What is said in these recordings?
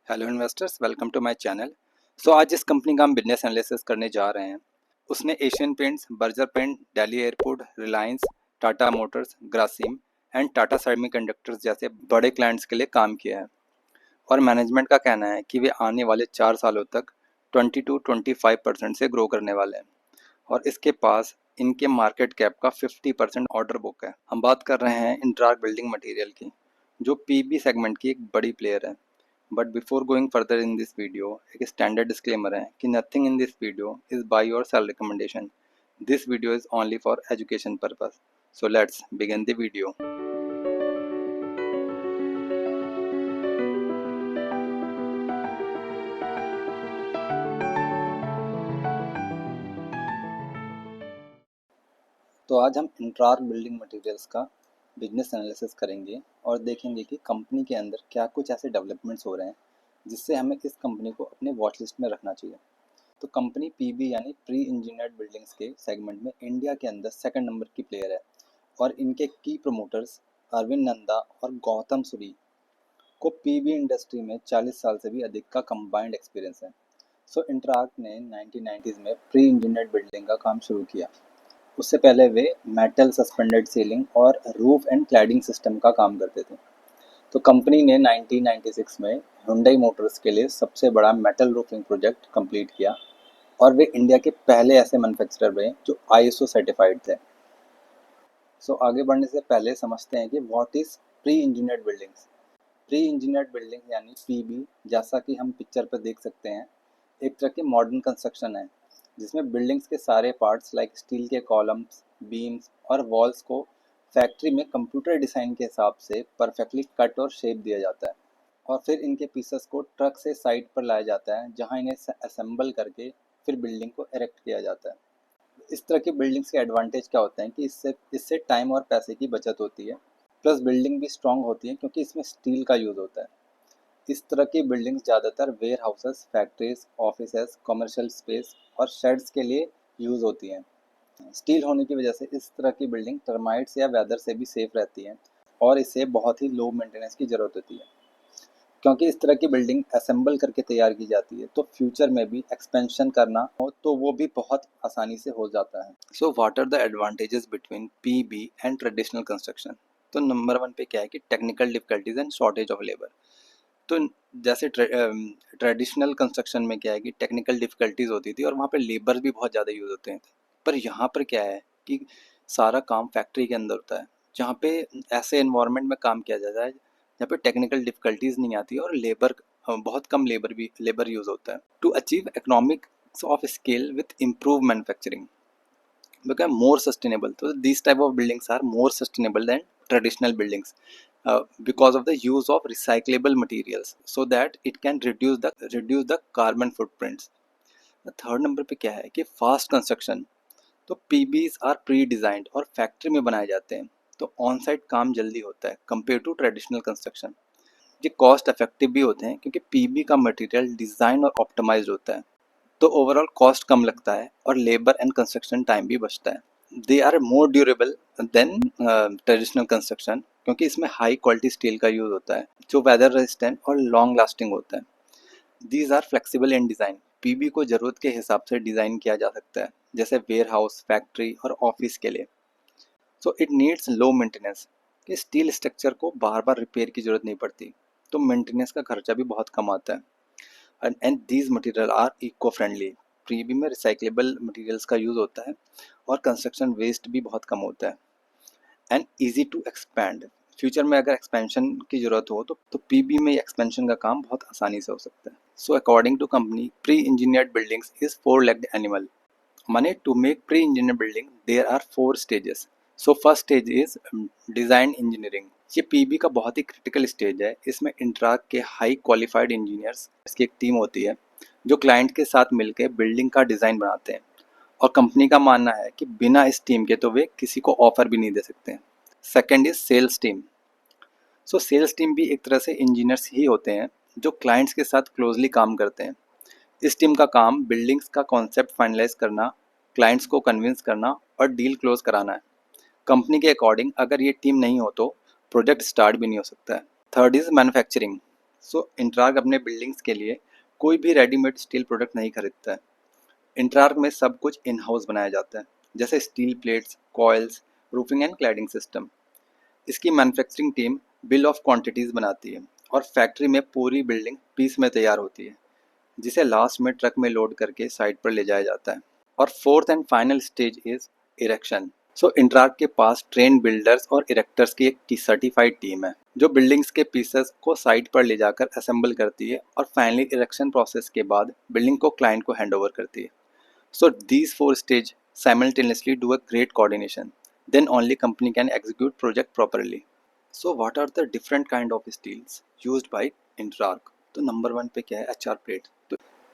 Hello investors, welcome to my channel. आज जिस company का हम बिजनेस एनालिसिस करने जा रहे हैं उसने Asian Paints, Berger Paint, Delhi airport, Reliance, Tata Motors, Grasim and Tata semiconductors जैसे बड़े क्लाइंट्स के लिए काम किया है। और मैनेजमेंट का कहना है कि वे आने वाले 4 सालों तक 20 to 25% से ग्रो करने वाले हैं और इसके पास इनके मार्केट कैप का 50% ऑर्डर बुक है। हम बात कर रहे हैं इंट्राग बिल्डिंग मटेरियल की, जो पीबी सेगमेंट की एक बड़ी प्लेयर है। But before going further in this video, एक स्टैंडर्ड डिस्क्लेमर है कि nothing in this video is by your cell recommendation. This video is only for education purpose. So let's begin the video. तो आज हम इंट्राग building materials का business analysis करेंगे और देखेंगे कि कंपनी के अंदर क्या कुछ ऐसे डेवलपमेंट्स हो रहे हैं जिससे हमें इस कंपनी को अपने वॉच लिस्ट में रखना चाहिए। तो कंपनी पीबी यानी प्री इंजीनियर्ड बिल्डिंग्स के सेगमेंट में इंडिया के अंदर सेकंड नंबर की प्लेयर है और इनके की प्रमोटर्स अरविंद नंदा और गौतम सूरी को पीबी इंडस्ट्री में 40 साल से भी अधिक का कंबाइंड एक्सपीरियंस है। इंट्राग ने 1990s में प्री इंजीनियर्ड बिल्डिंग का काम शुरू किया। उससे पहले वे मेटल सस्पेंडेड सीलिंग और रूफ एंड क्लैडिंग सिस्टम का काम करते थे। तो कंपनी ने 1996 में हुंडई मोटर्स के लिए सबसे बड़ा मेटल रूफिंग प्रोजेक्ट कंप्लीट किया और वे इंडिया के पहले ऐसे मैन्युफैक्चरर बने जो आईएसओ सर्टिफाइड थे। आगे बढ़ने से पहले समझते हैं कि what is pre engineered buildings. Pre engineered building यानी पीबी, जैसा कि हम पिक्चर पर देख सकते हैं, एक तरह की मॉडर्न कंस्ट्रक्शन है जिसमें बिल्डिंग्स के सारे पार्ट्स लाइक स्टील के कॉलम्स, बीम्स और वॉल्स को फैक्ट्री में कंप्यूटर डिज़ाइन के हिसाब से परफेक्टली कट और शेप दिया जाता है और फिर इनके पीसेस को ट्रक से साइट पर लाया जाता है जहां इन्हें असेंबल करके फिर बिल्डिंग को इरेक्ट किया जाता है। इस तरह की बिल्डिंग्स के एडवांटेज क्या होते हैं कि इससे इससे टाइम और पैसे की बचत होती है, प्लस बिल्डिंग भी स्ट्रांग होती है क्योंकि इसमें स्टील का यूज़ होता है। इस तरह की बिल्डिंग्स ज़्यादातर warehouses, factories, offices, commercial space और शेड्स के लिए यूज़ होती हैं। स्टील होने की वजह से इस तरह की बिल्डिंग टर्माइट्स या वेदर से भी सेफ रहती है और इसे बहुत ही लो मेंटेनेंस की ज़रूरत होती है। क्योंकि इस तरह की बिल्डिंग असेंबल करके तैयार की जाती है तो फ्यूचर में भी एक्सपेंशन करना हो तो वो भी बहुत आसानी से हो जाता है। What are the advantages between PB and traditional construction. तो नंबर 1 पे क्या है कि technical difficulties and shortage of labour. तो जैसे ट्रेडिशनल कंस्ट्रक्शन में क्या है कि टेक्निकल डिफिकल्टीज होती थी और वहाँ पे लेबर भी बहुत ज़्यादा यूज़ होते हैं। पर यहाँ पर क्या है कि सारा काम फैक्ट्री के अंदर होता है जहाँ पे ऐसे एनवायरनमेंट में काम किया जाता है जहाँ पे टेक्निकल डिफिकल्टीज नहीं आती और लेबर बहुत कम लेबर यूज़ होता है। To achieve economics of scale with improve manufacturing become more sustainable. So these type of buildings are more sustainable than traditional buildings because of the use of recyclable materials, so that it can reduce the carbon footprints. The third number पे क्या है कि fast construction. तो पीबीज are pre designed और factory में बनाए जाते हैं तो ऑन साइट काम जल्दी होता है कंपेयर टू ट्रेडिशनल कंस्ट्रक्शन। ये कॉस्ट इफेक्टिव भी होते हैं क्योंकि पीबी का मटेरियल डिज़ाइन और ऑप्टिमाइज्ड होता है तो ओवरऑल कॉस्ट कम लगता है और लेबर एंड कंस्ट्रक्शन टाइम भी बचता है। They are more durable than traditional construction क्योंकि इसमें हाई क्वालिटी स्टील का यूज़ होता है जो वेदर रेजिस्टेंट और लॉन्ग लास्टिंग होता है। These are flexible in design. PB को ज़रूरत के हिसाब से डिज़ाइन किया जा सकता है जैसे वेयर हाउस, फैक्ट्री और ऑफिस के लिए। इट नीड्स लो मेंटेनेंस कि स्टील स्ट्रक्चर को बार बार रिपेयर की ज़रूरत नहीं पड़ती तो मेंटेनेंस का खर्चा भी बहुत कम आता है। And these material are eco friendly. प्रीबी में रिसाइकलेबल मटेरियल्स का यूज़ होता है और कंस्ट्रक्शन वेस्ट भी बहुत कम होता है and easy to expand. Future में अगर एक्सपेंशन की ज़रूरत हो तो पीबी में एक्सपेंशन का काम बहुत आसानी से हो सकता है। According to company, pre engineered buildings is 4 legged animal. माने to make pre engineer building there are 4 stages। First stage is design engineering. ये पीबी का बहुत ही क्रिटिकल स्टेज है। इसमें इंट्राग के हाई क्वालिफाइड इंजीनियर्स, इसकी एक टीम होती है जो क्लाइंट के साथ मिलकर बिल्डिंग का डिज़ाइन बनाते हैं और कंपनी का मानना है कि बिना इस टीम के तो वे किसी को ऑफर भी नहीं दे सकते। Second is sales team. Sales team भी एक तरह से इंजीनियर्स ही होते हैं जो क्लाइंट्स के साथ क्लोजली काम करते हैं। इस टीम का काम बिल्डिंग्स का कॉन्सेप्ट फाइनलाइज करना, क्लाइंट्स को कन्विंस करना और डील क्लोज कराना है। कंपनी के अकॉर्डिंग अगर ये टीम नहीं हो तो प्रोजेक्ट स्टार्ट भी नहीं हो सकता है। Third is manufacturing. So Interarch अपने बिल्डिंग्स के लिए कोई भी रेडीमेड स्टील प्रोडक्ट नहीं खरीदता है। इंट्रार्क में सब कुछ इन हाउस बनाया जाता है, जैसे steel plates, coils, roofing and cladding system. इसकी manufacturing team bill of quantities बनाती है और फैक्ट्री में पूरी बिल्डिंग पीस में तैयार होती है, जिसे लास्ट में ट्रक में लोड करके साइट पर ले जाया जाता है। और fourth and final stage is erection. So Interarch के पास ट्रेन बिल्डर्स और इरेक्टर्स की एक सर्टिफाइड टीम है, जो बिल्डिंग्स के पीसेस को साइट पर ले जाकर असेंबल करती है और फाइनली इरेक्शन प्रोसेस के बाद बिल्डिंग को क्लाइंट को हैंड ओवर करती है। So these four stages simultaneously do a great coordination. Then only company can execute project properly. So what are the different kind of steels used by Intrarch? तो number one पे क्या है, HR plate.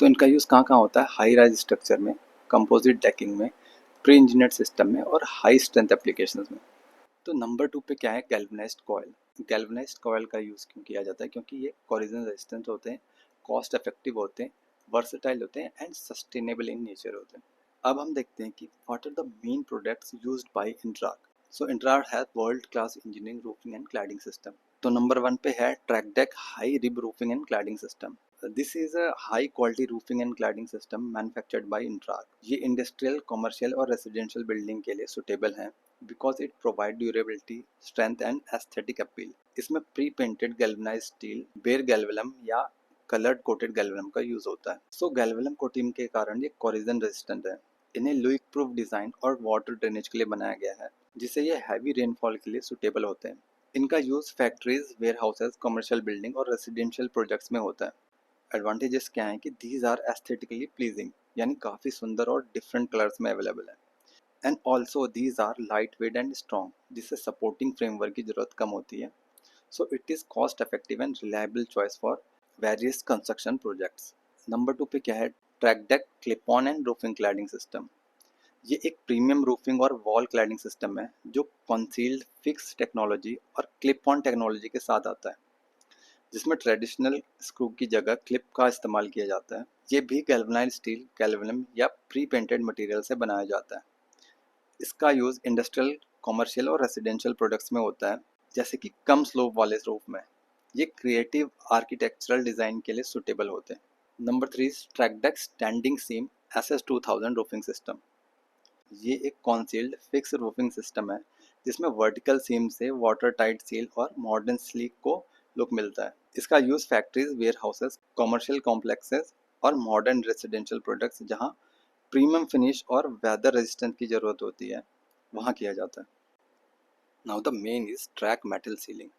तो इनका use कहाँ कहाँ होता है, हाई राइज स्ट्रक्चर में, कंपोजिट डेकिंग में, प्री इंजीनियर्ड सिस्टम में और हाई स्ट्रेंथ एप्लीकेशंस में। तो नंबर टू पे क्या है, गैल्वनाइज्ड कॉयल। गैल्वनाइज्ड कॉयल का यूज़ क्यों किया जाता है, क्योंकि ये कोरोजन रेजिस्टेंट होते हैं, कॉस्ट इफेक्टिव होते हैं, वर्सेटाइल होते हैं एंड सस्टेनेबल इन नेचर होते हैं। अब हम देखते हैं कि what are the main products used by Interarch. So Interarch has world class engineering roofing and cladding system. तो नंबर वन पे है track deck high rib roofing and cladding system. This is a high quality roofing and cladding system manufactured by Interarch. ये industrial, commercial और residential building के लिए suitable है because it provide durability, strength and aesthetic appeal. इसमें pre painted galvanised steel, बेर गैल्वलम या coloured coated गैल्वलम का use होता है। सो गैल्वलम कोटिंग के कारण ये कोरोजन रेजिस्टेंट है। इन्हें लीक प्रूफ डिजाइन और वाटर ड्रेनेज के लिए बनाया गया है, जिससे ये हैवी रेनफॉल के लिए सुटेबल होते हैं। इनका use factories, warehouses, commercial building और रेसिडेंशियल प्रोजेक्ट्स में होता है। एडवांटेजेस क्या हैं कि दीज आर एस्थेटिकली प्लीजिंग, यानी काफ़ी सुंदर और डिफरेंट कलर्स में अवेलेबल है। And also these are lightweight and strong, जिससे सपोर्टिंग फ्रेमवर्क की जरूरत कम होती है। So it is cost effective and reliable choice for various construction projects. Number two पे क्या है, track deck clip on and roofing cladding system. ये एक प्रीमियम रूफिंग और वॉल क्लैडिंग सिस्टम है जो कंसील्ड फिक्स टेक्नोलॉजी और क्लिप ऑन टेक्नोलॉजी के साथ आता है, जिसमें ट्रेडिशनल स्क्रू की जगह क्लिप का इस्तेमाल किया जाता है। ये भी गैल्वनाइज्ड स्टील, गैल्वनम या प्री पेंटेड मटेरियल से बनाया जाता है। इसका यूज़ इंडस्ट्रियल, कमर्शियल और रेसिडेंशियल प्रोडक्ट्स में होता है, जैसे कि कम स्लोप वाले रूफ में। ये क्रिएटिव आर्किटेक्चरल डिज़ाइन के लिए सुटेबल होते हैं। नंबर थ्री, ट्रैकडेक स्टैंडिंग सीम SS2000 रूफिंग सिस्टम। ये एक कॉन्सील्ड फिक्स रूफिंग सिस्टम है जिसमें वर्टिकल सीम से वाटर टाइट सील और मॉडर्न स्लीक को लुक मिलता है। इसका use factories, warehouses, commercial complexes और मॉडर्न रेसिडेंशियल प्रोडक्ट्स जहां प्रीमियम फिनिश और वेदर रेजिस्टेंट की ज़रूरत होती है, वहाँ किया जाता है। Now the main is track metal ceiling.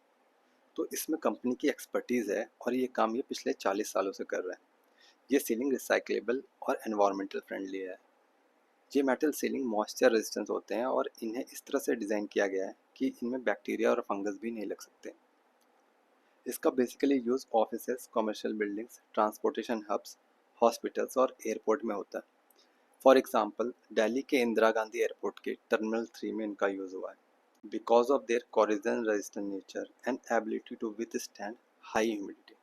तो इसमें कंपनी की एक्सपर्टीज़ है और ये काम ये पिछले 40 सालों से कर रहे हैं। ये सीलिंग रिसाइक्लेबल और एनवायरमेंटल फ्रेंडली है। ये मेटल सीलिंग मॉइस्चर रेजिस्टेंस होते हैं और इन्हें इस तरह से डिज़ाइन किया गया है कि इनमें बैक्टीरिया और फंगस भी नहीं लग सकते। इसका basically use offices, commercial buildings, transportation hubs, hospitals और एयरपोर्ट में होता है। फॉर एग्जांपल, दिल्ली के इंदिरा गांधी एयरपोर्ट के टर्मिनल 3 में इनका यूज़ हुआ है because of their corrosion resistant nature and ability to withstand high humidity.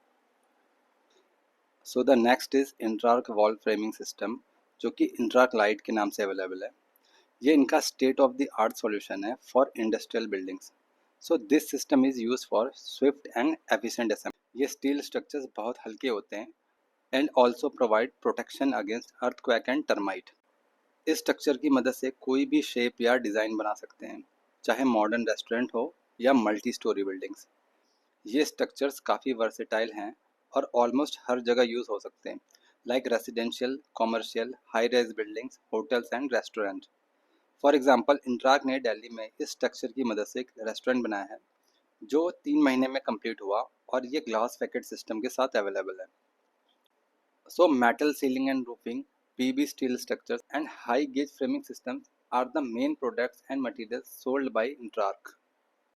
So the next is Interarch wall framing system, जो कि इंट्रार्क लाइट के नाम से अवेलेबल है। ये इनका state of the art solution है for industrial buildings. So this system is use for swift and efficient assembly. ये स्टील स्ट्रक्चर्स बहुत हल्के होते हैं and also provide protection against earthquake and termite. इस स्ट्रक्चर की मदद से कोई भी शेप या डिज़ाइन बना सकते हैं, चाहे मॉडर्न रेस्टोरेंट हो या मल्टी स्टोरी बिल्डिंग्स। ये स्ट्रक्चर्स काफ़ी वर्सेटाइल हैं और ऑलमोस्ट हर जगह यूज़ हो सकते हैं, like residential, commercial, high rise buildings, hotels and restaurant. For example, Interarch ने दिल्ली में इस स्ट्रक्चर की मदद से एक रेस्टोरेंट बनाया है जो 3 महीने में कंप्लीट हुआ और ये ग्लास पैकेट सिस्टम के साथ अवेलेबल है। So metal ceiling and roofing, PB steel structures and high gauge framing systems are the main products and materials sold by Intrark.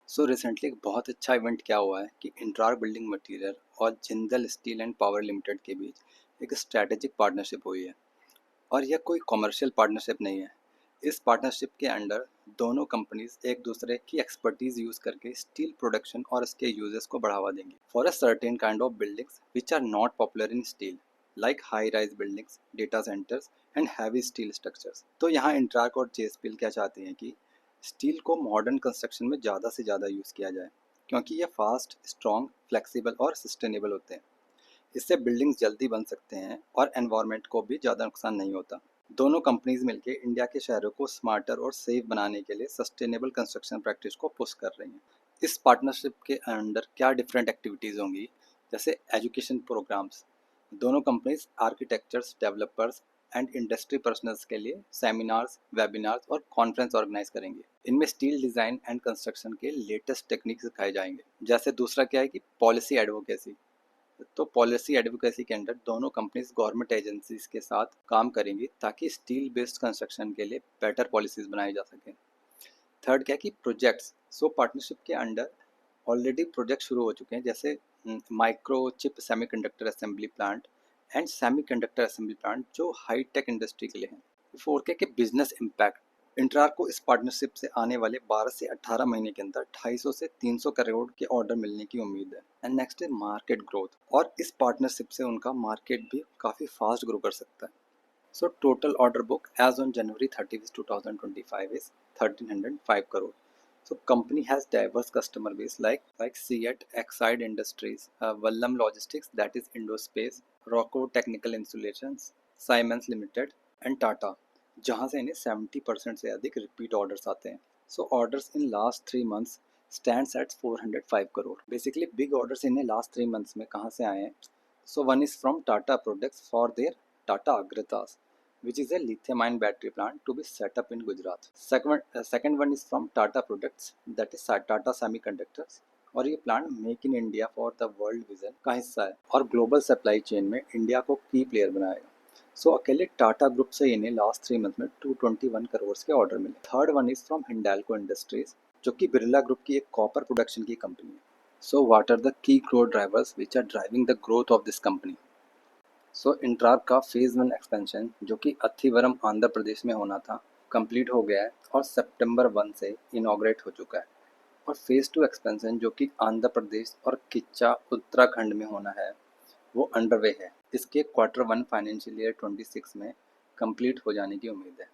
So recently एक बहुत अच्छा इवेंट क्या हुआ है कि इंट्रार्क बिल्डिंग मटेरियल और Jindal steel and power limited के बीच एक स्ट्रैटेजिक पार्टनरशिप हुई है। और यह कोई कमर्शियल पार्टनरशिप नहीं है। इस पार्टनरशिप के अंडर दोनों कंपनीज एक दूसरे की एक्सपर्टीज यूज करके स्टील प्रोडक्शन और इसके यूजेस को बढ़ावा देंगी for a certain kind of buildings which are not popular in steel, like high rise buildings, data centres and heavy steel structures. तो यहाँ इंट्रार्क और जेएसपीएल क्या चाहते हैं कि स्टील को मॉडर्न कंस्ट्रक्शन में ज़्यादा से ज़्यादा यूज़ किया जाए क्योंकि ये फास्ट, स्ट्रॉन्ग, फ्लेक्सिबल और सस्टेनेबल होते हैं। इससे बिल्डिंग्स जल्दी बन सकते हैं और एनवायरनमेंट को भी ज़्यादा नुकसान नहीं होता। दोनों कंपनीज मिलकर इंडिया के शहरों को स्मार्टर और सेफ बनाने के लिए सस्टेनेबल कंस्ट्रक्शन प्रैक्टिस को पुश कर रही हैं। इस पार्टनरशिप के अंडर क्या डिफरेंट एक्टिविटीज़ होंगी, जैसे एजुकेशन प्रोग्राम्स। दोनों companies architectures, developers and industry personnels के लिए सेमिनार्स, वेबिनार्स और कॉन्फ्रेंस ऑर्गेनाइज करेंगे। इनमें स्टील डिज़ाइन एंड कंस्ट्रक्शन के लेटेस्ट टेक्निक सिखाए जाएंगे। जैसे दूसरा क्या है कि पॉलिसी एडवोकेसी। तो पॉलिसी एडवोकेसी के अंडर दोनों कंपनीज गवर्नमेंट एजेंसीज के साथ काम करेंगी ताकि स्टील बेस्ड कंस्ट्रक्शन के लिए बेटर पॉलिसीज बनाई जा सकें। थर्ड क्या है कि प्रोजेक्ट्स। सो पार्टनरशिप के अंडर ऑलरेडी प्रोजेक्ट शुरू हो चुके हैं, जैसे micro chip semiconductor assembly plant and semiconductor assembly plant, जो हाई टेक इंडस्ट्री के लिए हैं। फोर्थ क्या है कि बिजनेस इम्पैक्ट। इंट्रार को इस पार्टनरशिप से आने वाले 12 से 18 महीने के अंदर 250 से 300 करोड़ के ऑर्डर मिलने की उम्मीद है। एंड नेक्स्ट है मार्केट ग्रोथ, और इस पार्टनरशिप से उनका मार्केट भी काफ़ी फास्ट ग्रो कर सकता है। So total order book as on January 31st, 2025 is 1305 crore. So company has diverse customer base like Seat, Exide Industries, Vallam Logistics, that is Indospace, Rocco Technical Installations, Siemens Limited and Tata, जहाँ से इन्हें 70% से अधिक repeat orders आते हैं। So orders in last 3 months stands at 405 crore. Basically big orders इन्हें last 3 months में कहाँ से आए हैं? So one is from Tata Products for their Tata Agratas, which is a lithium-ion battery plant to be set up in Gujarat. Second one is from Tata Products, that is Tata Semiconductors, और ये plant make in India for the world vision का हिस्सा है और global supply chain में India को की player बनाएगा। सो अकेले टाटा ग्रुप से इन्हें लास्ट 3 मंथ में 221 करोड़ के ऑर्डर मिले। Third one is from Hindalco industries, जो कि बिरला ग्रुप की एक कॉपर प्रोडक्शन की कंपनी है। सो what are the key growth drivers which are driving the growth of this company? So Interarch का फेज़ 1 एक्सपेंशन, जो कि अथिवरम आंध्र प्रदेश में होना था, कंप्लीट हो गया है और सितंबर 1 से इनॉग्रेट हो चुका है। और फेज़ 2 एक्सपेंशन, जो कि आंध्र प्रदेश और किच्चा उत्तराखंड में होना है, वो अंडरवे है। इसके Q1 फाइनेंशियल ईयर 26 में कंप्लीट हो जाने की उम्मीद है।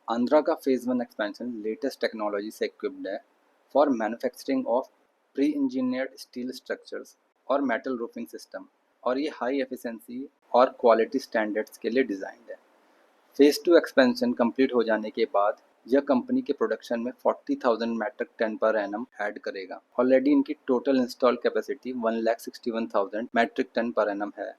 आंध्रा का फेज़ 1 एक्सपेंशन लेटेस्ट टेक्नोलॉजी से इक्विप्ड है for manufacturing of pre engineered steel structures और मेटल रूफिंग सिस्टम, और ये हाई एफिशिएंसी और क्वालिटी स्टैंडर्ड्स के लिए डिज़ाइंड है। फेज़ 2 एक्सपेंशन कंप्लीट हो जाने के बाद यह कंपनी के प्रोडक्शन में 40,000 metric tonne per annum add करेगा। ऑलरेडी इनकी total install capacity 1,61,000 metric tonne per annum है,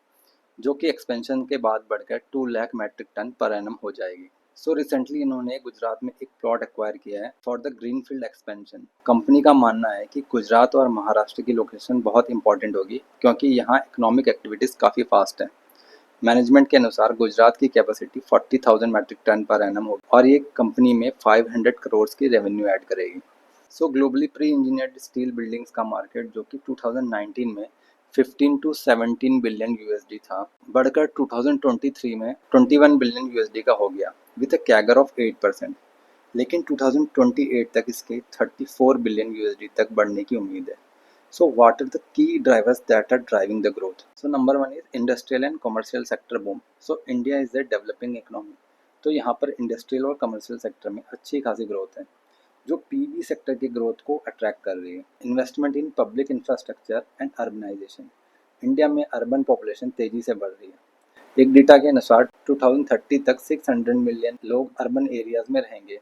जो कि एक्सपेंशन के बाद बढ़कर 2 lakh metric tonne per annum हो जाएगी। सो रिसेंटली इन्होंने गुजरात में एक प्लॉट एक्वायर किया है for the greenfield expansion. Company का मानना है कि गुजरात और महाराष्ट्र की लोकेशन बहुत इंपॉर्टेंट होगी, क्योंकि यहाँ इकोनॉमिक एक्टिविटीज़ काफ़ी फास्ट हैं। मैनेजमेंट के अनुसार गुजरात की capacity 40,000 metric tonne per annum होगी और ये कंपनी में 500 करोड़ की रेवेन्यू ऐड करेगी। सो globally pre engineered steel buildings का मार्केट, जो कि 2019 में 15 टू 17 बिलियन यूएसडी था, बढ़कर 2023 में 21 बिलियन यूएसडी का हो गया विद अ कैगर ऑफ 8%। लेकिन 2028 तक इसके 34 बिलियन यूएसडी तक बढ़ने की उम्मीद है। So what are the key drivers that are driving the growth? So number one is industrial and commercial sector boom. So India is a developing economy. तो यहाँ पर इंडस्ट्रियल और कमर्शियल सेक्टर में अच्छी खासी ग्रोथ है, जो पीवी सेक्टर की ग्रोथ को अट्रैक्ट कर रही है। Investment in public infrastructure and urbanisation. India में अर्बन पॉपुलेशन तेजी से बढ़ रही है। एक डेटा के अनुसार 2030 तक 600 मिलियन लोग अर्बन एरियाज में रहेंगे।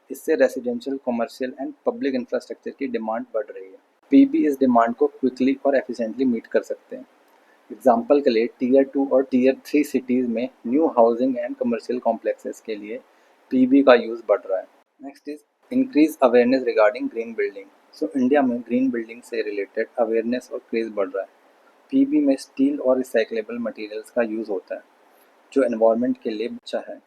इससे residential, commercial and public infrastructure की डिमांड बढ़ रही है। पीबी इस डिमांड को क्विकली और एफिशिएंटली मीट कर सकते हैं। एग्जाम्पल के लिए टीयर 2 और टीयर 3 सिटीज़ में new housing and commercial complexes के लिए पीबी का यूज़ बढ़ रहा है। Next is increase awareness regarding green building. So India में ग्रीन बिल्डिंग से रिलेटेड अवेयरनेस और क्रेज बढ़ रहा है। पीबी में स्टील और रिसाइक्लेबल मटेरियल्स का यूज़ होता है, जो एनवायरनमेंट के लिए अच्छा है।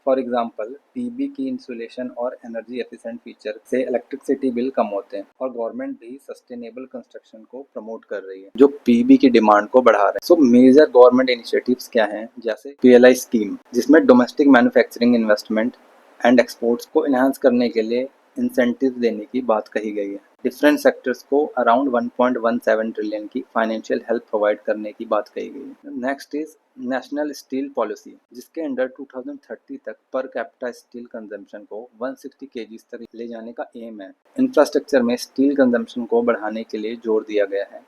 फॉर एग्जाम्पल, पीबी की इंसुलेशन और एनर्जी एफिशिएंट फीचर से इलेक्ट्रिसिटी बिल कम होते हैं और गवर्नमेंट भी सस्टेनेबल कंस्ट्रक्शन को प्रमोट कर रही है, जो पीबी की डिमांड को बढ़ा रहे हैं। सो मेजर गवर्नमेंट इनिशिएटिव्स क्या हैं, जैसे पीएलआई स्कीम, जिसमें domestic manufacturing investment and exports को इन्हांस करने के लिए इंसेंटिव देने की बात कही गई है। डिफरेंट सेक्टर्स को अराउंड 1.17 ट्रिलियन की फाइनेंशियल हेल्प प्रोवाइड करने की बात कही गई है। Next is national steel policy, जिसके अंडर 2030 तक पर कैपिटा स्टील कंजम्पशन को 160 केजीज तक ले जाने का एम है। इंफ्रास्ट्रक्चर में स्टील कंजम्पशन को बढ़ाने के लिए जोर दिया गया है,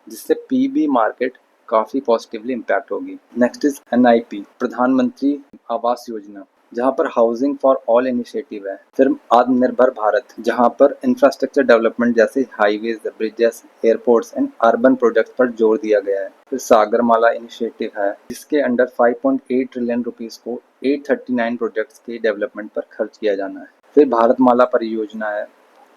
जिससे पीबी मार्केट काफी पॉजिटिवली इम्पैक्ट होगी। नेक्स्ट इज एनआईपी, प्रधानमंत्री आवास योजना, जहां पर हाउसिंग फॉर ऑल इनिशिएटिव है। फिर आत्मनिर्भर भारत, जहां पर इंफ्रास्ट्रक्चर डेवलपमेंट जैसे highways, bridges, airports and urban projects पर जोर दिया गया है। फिर सागरमाला इनिशिएटिव है, जिसके अंडर 5.8 ट्रिलियन रुपीस को 839 प्रोजेक्ट्स के डेवलपमेंट पर खर्च किया जाना है। फिर भारतमाला परियोजना है,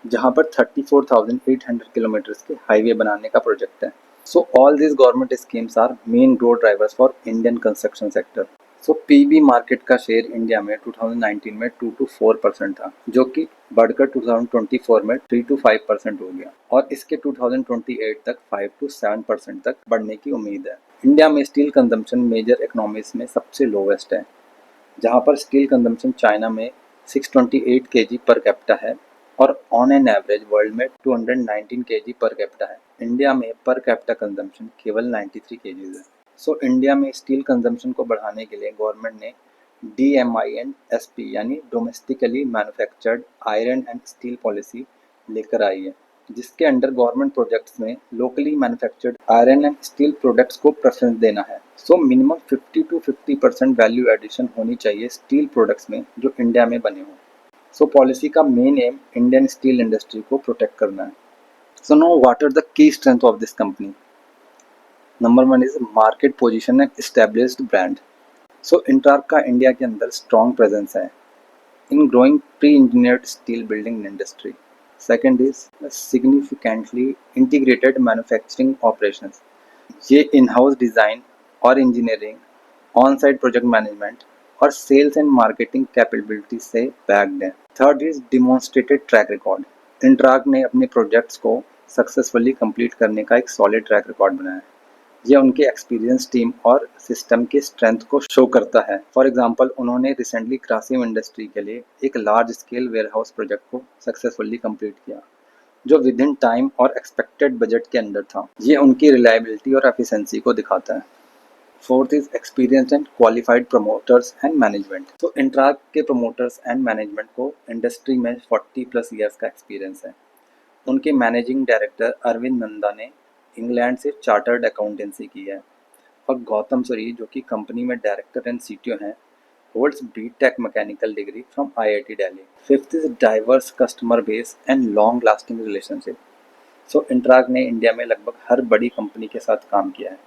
जहां पर 34,800 किलोमीटर के हाईवे बनाने का प्रोजेक्ट है। So all these government schemes are main growth drivers for Indian construction sector. So PB market का शेयर इंडिया में 2019 में 2 to 4% था, जो कि बढ़कर 2024 में 3 to 5% हो गया और इसके 2028 तक 5 to 7% तक बढ़ने की उम्मीद है। इंडिया में स्टील कंजम्पशन मेजर इकोनॉमीज में सबसे लोवेस्ट है, जहां पर स्टील कंजम्पशन चाइना में 628 केजी पर कैपिटा है और ऑन एन एवरेज वर्ल्ड में 219 केजी पर कैपिटा है। इंडिया में पर कैपिटा कंजम्पशन केवल 93 केजीज है। सो इंडिया में स्टील कंजम्पशन को बढ़ाने के लिए गवर्नमेंट ने DMINSP यानी domestically manufactured iron and steel policy लेकर आई है, जिसके अंडर गवर्नमेंट प्रोजेक्ट्स में locally manufactured iron and steel products को प्रेफरेंस देना है। So minimum 50 to 50% value addition होनी चाहिए स्टील प्रोडक्ट्स में जो इंडिया में बने हों। सो पॉलिसी का main M Indian steel industry को प्रोटेक्ट करना है। So now what are the key strengths of this company? Number one is market position and established brand. So Intrark का इंडिया के अंदर strong presence है in growing pre-engineered steel building industry. Second is significantly integrated manufacturing operations. ये in-house design और engineering, on-site project management और sales and marketing capabilities से backed है. Third is demonstrated track record. इंट्राक ने अपने प्रोजेक्ट्स को successfully complete करने का एक सॉलिड ट्रैक रिकॉर्ड बनाया है। यह उनके एक्सपीरियंस टीम और सिस्टम के स्ट्रेंथ को शो करता है। फॉर एग्जांपल, उन्होंने रिसेंटली ग्रासिम इंडस्ट्री के लिए एक लार्ज स्केल वेयरहाउस प्रोजेक्ट को सक्सेसफुली कंप्लीट किया, जो विद इन टाइम और एक्सपेक्टेड बजट के अंदर था। ये उनकी रिलायबिलिटी और एफिशिएंसी को दिखाता है। Fourth is experience and qualified promoters and management. तो इंट्राक के प्रमोटर्स एंड मैनेजमेंट को इंडस्ट्री में 40+ ईयर्स का एक्सपीरियंस है। उनके मैनेजिंग डायरेक्टर अरविंद नंदा ने इंग्लैंड से चार्टर्ड अकाउंटेंसी की है और गौतम सूरी, जो कि कंपनी में डायरेक्टर एंड CTO हैं, holds BTech mechanical degree from IIT Delhi. Fifth is diverse customer base and long lasting relationship. So Interarch ने इंडिया में लगभग हर बड़ी कंपनी के साथ काम किया है,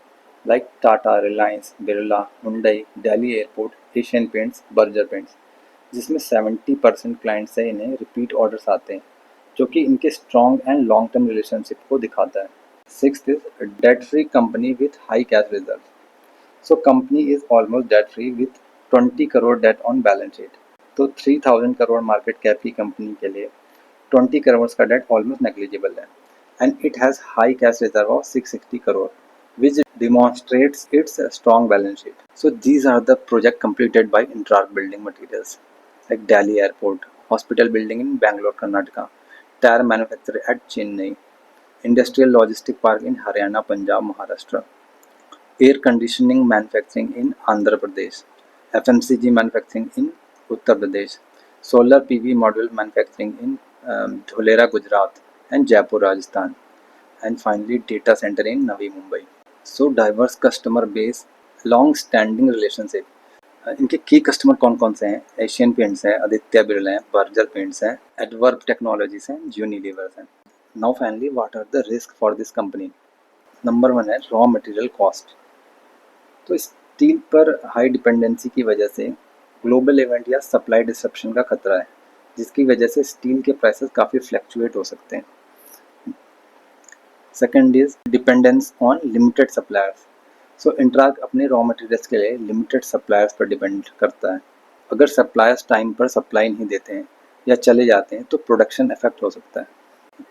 like Tata, Reliance, Birla, Hyundai, Delhi airport, Asian Paints, Berger paints, जिसमें 70% क्लाइंट से इन्हें रिपीट ऑर्डर्स आते हैं, जो कि इनके strong and long term relationship को दिखाता है। Sixth is debt free company with high cash reserve. So company is almost debt free with 20 crore debt on balance sheet. तो 3000 करोड़ मार्केट कैप की कंपनी के लिए 20 करोड़ का डेट ऑलमोस्ट नेग्लिजिबल है, and it has high cash reserve of 660 crore, which demonstrates its strong balance sheet. So these are the project completed by Intrark Building Materials, like Delhi Airport, hospital building in Bangalore, Karnataka, tire manufacturer at Chennai, industrial logistic park in Haryana, Punjab, Maharashtra, air conditioning manufacturing in Andhra Pradesh, FMCG manufacturing in Uttar Pradesh, solar PV module manufacturing in Dholera, Gujarat, and Jaipur, Rajasthan, and finally data center in Navi Mumbai. So diverse customer base, long standing relationship. इनके की customer कौन कौन से हैं? Asian paints हैं, आदित्य बिरला हैं, Berger Paints हैं, Adverb technologies हैं, यूनिलीवर्स हैं। Now finally what are the risk for this company? Number 1 है रॉ मटेरियल कॉस्ट। तो स्टील पर हाई डिपेंडेंसी की वजह से ग्लोबल इवेंट या सप्लाई डिसरप्शन का खतरा है, जिसकी वजह से स्टील के प्राइसेस काफ़ी फ्लैक्चुएट हो सकते हैं। Second is dependence on limited suppliers. So Interarch अपने रॉ मटेरियल्स के लिए लिमिटेड सप्लायर्स पर डिपेंड करता है। अगर सप्लायर्स टाइम पर सप्लाई नहीं देते हैं या चले जाते हैं तो प्रोडक्शन इफेक्ट हो सकता है।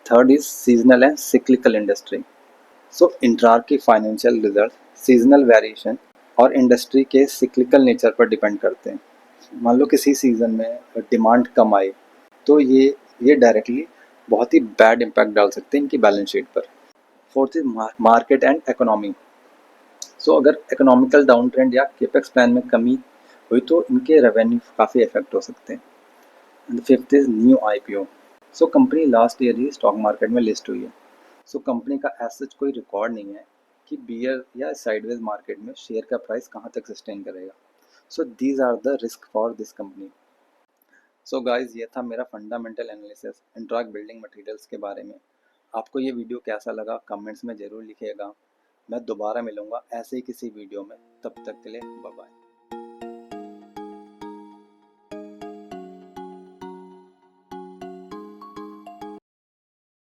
Third is seasonal and cyclical industry. So Interarch की फाइनेंशियल रिजल्ट सीजनल वेरिएशन और इंडस्ट्री के सिक्लिकल नेचर पर डिपेंड करते हैं। मान लो किसी सीजन में डिमांड कम आए तो ये डायरेक्टली बहुत ही बैड इम्पैक्ट डाल सकते हैं इनकी बैलेंस शीट पर। Fourth is market and economy. So अगर इकोनॉमिकल डाउन ट्रेंड या केपेक्स प्लान में कमी हुई तो इनके रेवेन्यू काफ़ी इफेक्ट हो सकते हैं। And fifth is new IPO. So company last year he stock market में लिस्ट हुई है। सो कंपनी का एज सच कोई रिकॉर्ड नहीं है कि बियर या साइडवेज मार्केट में शेयर का प्राइस कहाँ तक सस्टेन करेगा। So these are the risk for this company. So guys ये था मेरा फंडामेंटल एनालिसिस इंट्राक बिल्डिंग मटेरियल्स के बारे में। आपको ये वीडियो कैसा लगा कमेंट्स में ज़रूर लिखिएगा। मैं दोबारा मिलूँगा ऐसे ही किसी वीडियो में, तब तक के लिए बाय बाय।